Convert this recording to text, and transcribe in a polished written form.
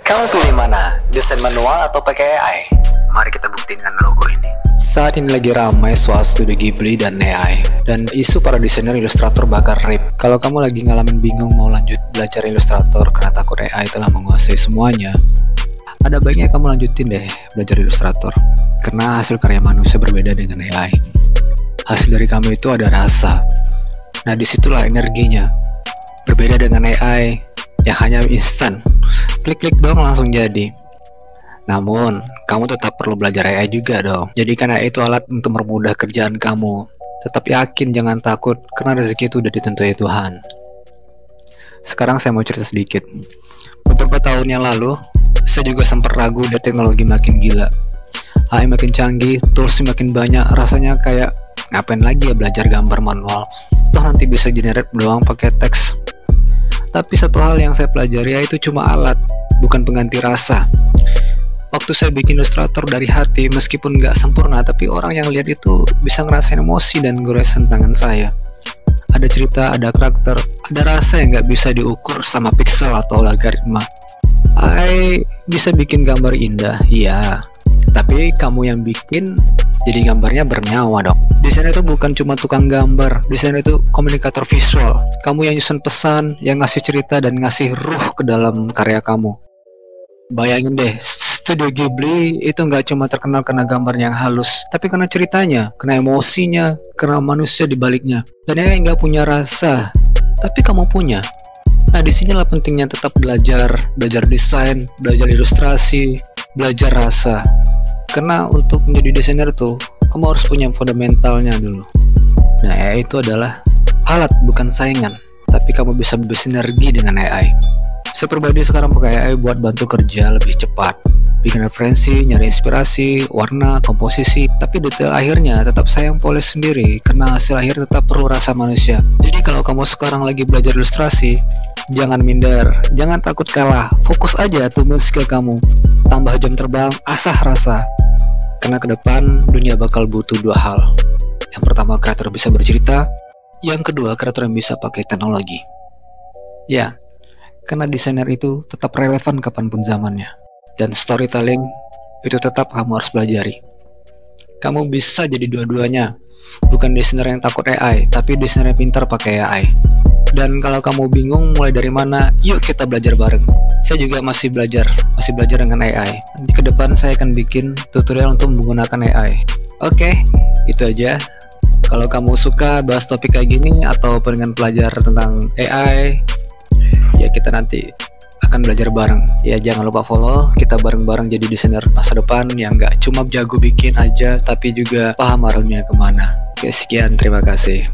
Kamu pilih mana? Desain manual atau pakai AI? Mari kita buktiin dengan logo ini. Saat ini lagi ramai soal studio Ghibli dan AI, dan isu para desainer ilustrator bakal rip. Kalau kamu lagi ngalamin bingung mau lanjut belajar ilustrator karena takut AI telah menguasai semuanya, ada baiknya kamu lanjutin deh belajar ilustrator. Karena hasil karya manusia berbeda dengan AI. Hasil dari kamu itu ada rasa. Nah, disitulah energinya. Berbeda dengan AI yang hanya instan. Klik-klik dong langsung jadi. Namun, kamu tetap perlu belajar AI juga dong. Jadikan AI itu alat untuk mempermudah kerjaan kamu. Tetap yakin, jangan takut, karena rezeki itu udah ditentuin Tuhan. Sekarang saya mau cerita sedikit. Beberapa tahun yang lalu, saya juga sempat ragu dan teknologi makin gila. AI makin canggih, tools makin banyak, rasanya kayak ngapain lagi ya belajar gambar manual. Toh nanti bisa generate doang pakai teks. Tapi satu hal yang saya pelajari yaitu cuma alat, bukan pengganti rasa. Waktu saya bikin ilustrator dari hati, meskipun nggak sempurna, tapi orang yang lihat itu bisa ngerasain emosi dan goresan tangan saya. Ada cerita, ada karakter, ada rasa yang nggak bisa diukur sama pixel atau logaritma. AI bisa bikin gambar indah, iya. Tapi kamu yang bikin, jadi gambarnya bernyawa dong. Desainer itu bukan cuma tukang gambar, desainer itu komunikator visual. Kamu yang nyusun pesan, yang ngasih cerita dan ngasih ruh ke dalam karya kamu. Bayangin deh, studio Ghibli itu nggak cuma terkenal karena gambarnya yang halus, tapi karena ceritanya, karena emosinya, karena manusia di baliknya. Dan yang nggak punya rasa, tapi kamu punya. Nah, disinilah pentingnya tetap belajar desain, belajar ilustrasi, belajar rasa. Karena untuk menjadi desainer tuh, kamu harus punya fundamentalnya dulu. Nah, AI itu adalah alat, bukan saingan. Tapi kamu bisa bersinergi dengan AI. Saya pribadi sekarang pakai AI buat bantu kerja lebih cepat. Bikin referensi, nyari inspirasi, warna, komposisi. Tapi detail akhirnya tetap saya yang polis sendiri. Karena hasil akhir tetap perlu rasa manusia. Jadi kalau kamu sekarang lagi belajar ilustrasi, jangan minder, jangan takut kalah. Fokus aja tumbuhin skill kamu. Tambah jam terbang, asah rasa. Karena ke depan dunia bakal butuh dua hal. Yang pertama, kreator bisa bercerita. Yang kedua, kreator yang bisa pakai teknologi. Ya, karena desainer itu tetap relevan kapanpun zamannya. Dan storytelling itu tetap kamu harus pelajari. Kamu bisa jadi dua-duanya. Bukan desainer yang takut AI, tapi desainer yang pintar pakai AI. Dan kalau kamu bingung mulai dari mana, yuk kita belajar bareng. Saya juga masih belajar dengan AI. Nanti ke depan saya akan bikin tutorial untuk menggunakan AI. Oke, itu aja. Kalau kamu suka bahas topik kayak gini atau pengen belajar tentang AI, ya kita nanti akan belajar bareng. Ya jangan lupa follow, kita bareng-bareng jadi desainer masa depan yang gak cuma jago bikin aja, tapi juga paham arahnya kemana. Oke, sekian, terima kasih.